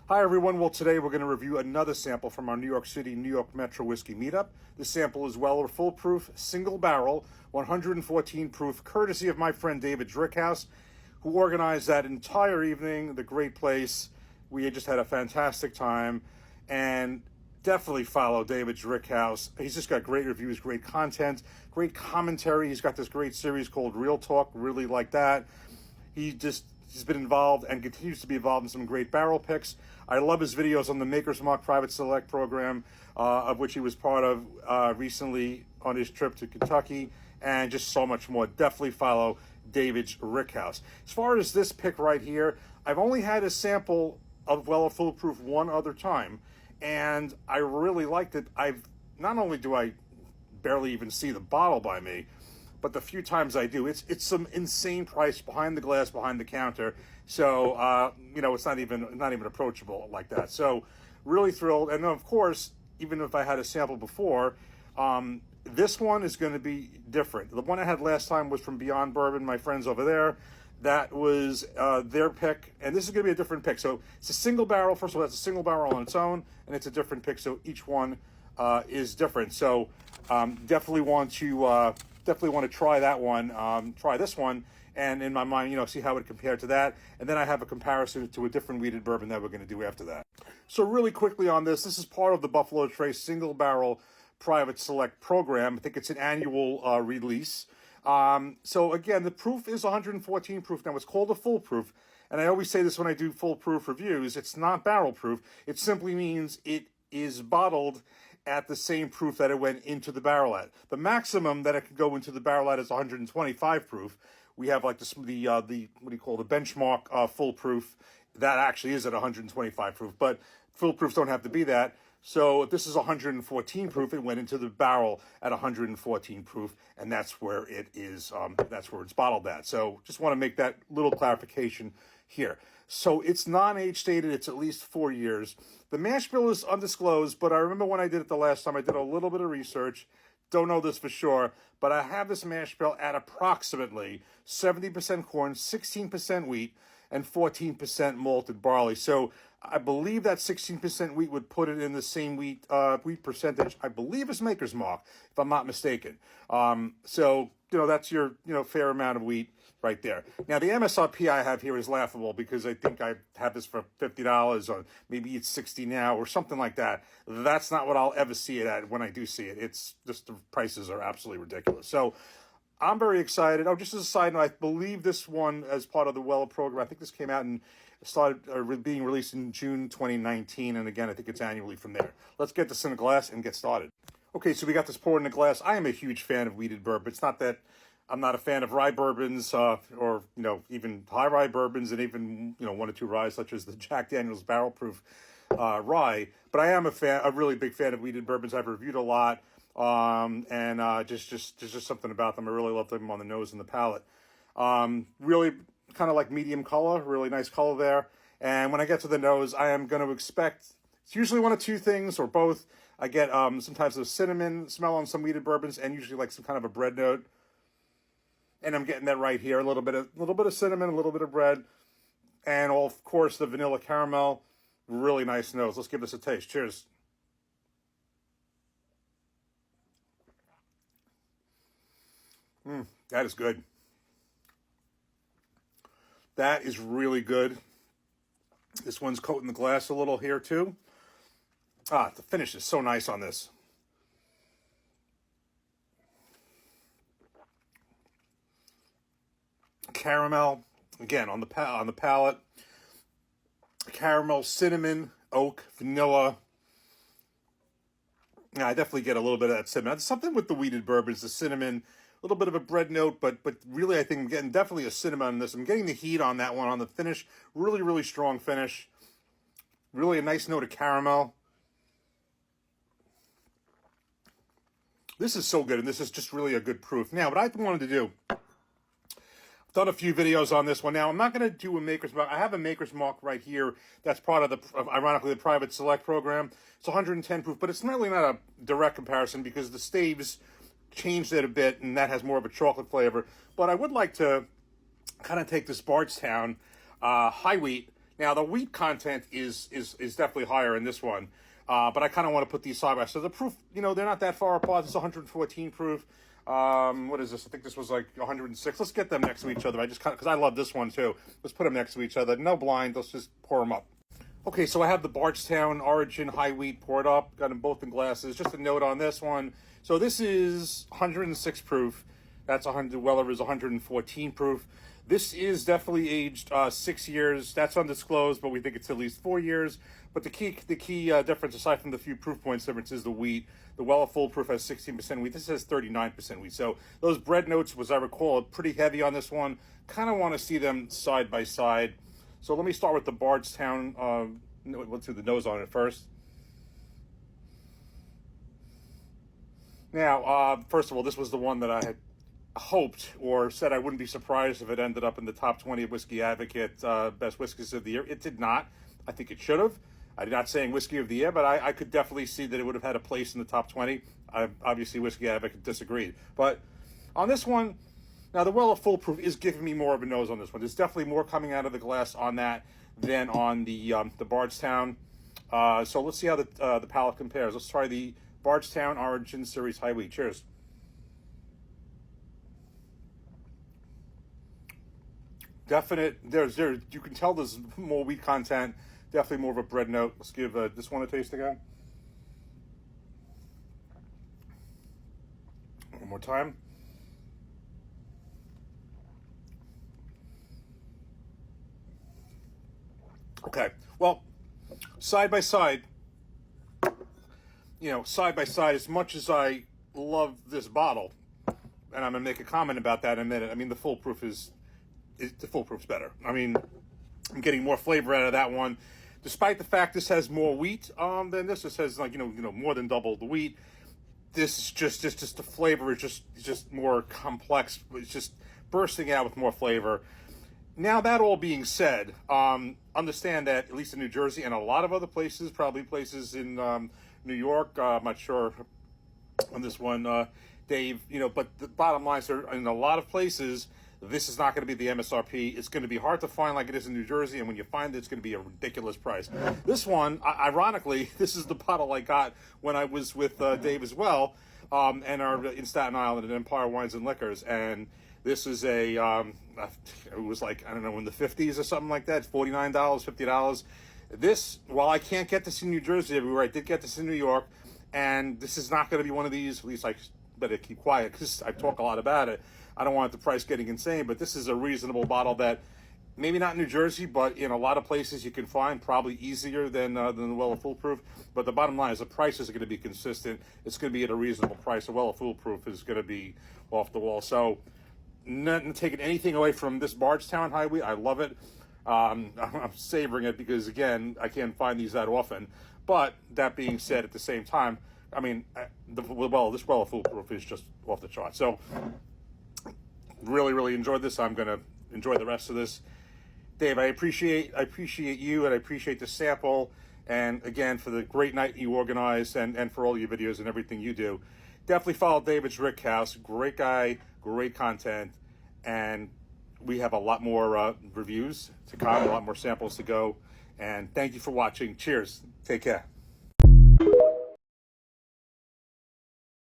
Hi everyone, well today we're going to review another sample from our New York City, New York Metro Whiskey Meetup. This sample is Weller Full Proof, Single Barrel, 114 proof, courtesy of my friend David Drickhouse, who organized that entire evening, the great place. We had just had a fantastic time, and definitely follow David Drickhouse. He's just got great reviews, great content, great commentary. He's got this great series called Real Talk, really like that. He's been involved and continues to be involved in some great barrel picks. I love his videos on the Maker's Mark Private Select program, of which he was part of recently on his trip to Kentucky, and just so much more. Definitely follow David Drickhouse. As far as this pick right here, I've only had a sample of Weller Full Proof one other time, and I really liked it. Not only do I barely even see the bottle by me, but the few times I do, it's some insane price behind the glass, behind the counter. So it's not even approachable like that. So really thrilled. And of course, even if I had a sample before, this one is going to be different. The one I had last time was from Beyond Bourbon, my friends over there. That was their pick, and this is going to be a different pick. So it's a single barrel. First of all, it's a single barrel on its own, and it's a different pick. So each one is different. So definitely want to try that one, try this one, and in my mind, see how it compared to that. And then I have a comparison to a different wheated bourbon that we're going to do after that. So really quickly on this is part of the Buffalo Trace Single Barrel Private Select program. I think it's an annual release. So again, the proof is 114 proof. Now it's called a full proof. And I always say this when I do full proof reviews, it's not barrel proof. It simply means it is bottled at the same proof that it went into the barrel at. The maximum that it could go into the barrel at is 125 proof. We have like the benchmark full proof that actually is at 125 proof, but full proofs don't have to be that. So if this is 114 proof, it went into the barrel at 114 proof, and that's where it is. That's where it's bottled at. So just want to make that little clarification here. So it's non-age stated. It's at least 4 years. The mash bill is undisclosed, but I remember when I did it the last time, I did a little bit of research. Don't know this for sure, but I have this mash bill at approximately 70% corn, 16% wheat, and 14% malted barley. So I believe that 16% wheat would put it in the same wheat percentage, I believe, as Maker's Mark, if I'm not mistaken. So that's your fair amount of wheat right there. Now the MSRP I have here is laughable because I think I have this for $50 or maybe it's $60 now or something like that. That's not what I'll ever see it at when I do see it. It's just the prices are absolutely ridiculous. So I'm very excited. Oh, just as a side note, I believe this one as part of the Weller program. I think this came out and started being released in June 2019. And again, I think it's annually from there. Let's get this in a glass and get started. Okay, so we got this poured in a glass. I am a huge fan of wheated bourbon. It's not that I'm not a fan of rye bourbons or even high rye bourbons and even, one or two ryes such as the Jack Daniel's Barrel Proof rye. But I am a really big fan of wheated bourbons. I've reviewed a lot. Just something about them. I really love them on the nose and the palate. Really kind of like medium color, really nice color there. And when I get to the nose, I am going to expect, it's usually one of two things or both. I get sometimes a cinnamon smell on some wheated bourbons and usually like some kind of a bread note. And I'm getting that right here. A little bit of cinnamon, a little bit of bread, and of course the vanilla caramel. Really nice nose. Let's give this a taste. Cheers. That is good. That is really good. This one's coating the glass a little here too. The finish is so nice on this. Caramel, again, on the palate. Caramel, cinnamon, oak, vanilla. Yeah, I definitely get a little bit of that cinnamon. Something with the wheated bourbons, the cinnamon, a little bit of a bread note, but really I think I'm getting definitely a cinnamon on this. I'm getting the heat on that one, on the finish. Really, really strong finish. Really a nice note of caramel. This is so good, and this is just really a good proof. Now, what I wanted to do, I've done a few videos on this one. Now, I'm not going to do a Maker's Mark. I have a Maker's Mark right here. That's part of ironically, the Private Select program. It's 110 proof, but it's really not a direct comparison because the staves changed it a bit, and that has more of a chocolate flavor. But I would like to kind of take this Bardstown high wheat Now, the wheat content is definitely higher in this one, but I kind of want to put these side by side. So the proof, you know, they're not that far apart. It's 114 proof. What is this? I think this was like 106. Let's get them next to each other. I just kind of, because I love this one too. Let's put them next to each other. No blind. Let's just pour them up. Okay, so I have the Bardstown Origin High Wheat poured up. Got them both in glasses. Just a note on this one. So this is 106 proof. That's 100. Weller is 114 proof. This is definitely aged 6 years. That's undisclosed, but we think it's at least 4 years. But the key difference, aside from the few proof points difference, is the wheat. The Weller Full Proof has 16% wheat. This has 39% wheat. So those bread notes, as I recall, are pretty heavy on this one. Kind of want to see them side by side. So let me start with the Bardstown. Let's do the nose on it first. Now, first of all, this was the one that I had hoped or said I wouldn't be surprised if it ended up in the top 20 of Whiskey Advocate best whiskeys of the year. It did not. I think it should have. I'm not saying whiskey of the year, but I could definitely see that it would have had a place in the top 20. Obviously, Whiskey Advocate disagreed. But on this one, now the Weller Full Proof is giving me more of a nose on this one. There's definitely more coming out of the glass on that than on the Bardstown. So let's see how the palate compares. Let's try the Bardstown Origin Series High Wheat. Cheers. Definite. You can tell there's more wheat content. Definitely more of a bread note. Let's give this one a taste again. One more time. Okay. Well, side by side, as much as I love this bottle, and I'm gonna make a comment about that in a minute. I mean, the Full Proof the Full Proof's better. I mean, I'm getting more flavor out of that one, despite the fact this has more wheat than this. This has more than double the wheat. This is just the flavor is just more complex. It's just bursting out with more flavor. Now, that all being said, understand that at least in New Jersey and a lot of other places, probably places in New York, I'm not sure on this one, Dave, but the bottom line is, in a lot of places, this is not going to be the MSRP. It's going to be hard to find like it is in New Jersey, and when you find it, it's going to be a ridiculous price. This one, ironically, this is the bottle I got when I was with Dave as well, and are in Staten Island at Empire Wines and Liquors, and this is it was like, I don't know, in the 50s or something like that, $49, $50. This, while I can't get this in New Jersey everywhere, I did get this in New York, and this is not going to be one of these, at least I better keep quiet because I talk a lot about it. I don't want the price getting insane, but this is a reasonable bottle that maybe not in New Jersey, but in a lot of places you can find, probably easier than the Weller Full Proof. But the bottom line is the prices are going to be consistent. It's going to be at a reasonable price. The Weller Full Proof is going to be off the wall. So, not taking anything away from this Bardstown High Wheat. I love it. I'm savoring it because, again, I can't find these that often. But that being said, at the same time, I mean, this Weller Full Proof is just off the chart. So, really, really enjoyed this. I'm going to enjoy the rest of this. Dave, I appreciate you, and I appreciate the sample, and again, for the great night you organized, and for all your videos and everything you do. Definitely follow David's Rickhouse. Great guy, great content, and we have a lot more reviews to come, a lot more samples to go. And thank you for watching. Cheers. Take care.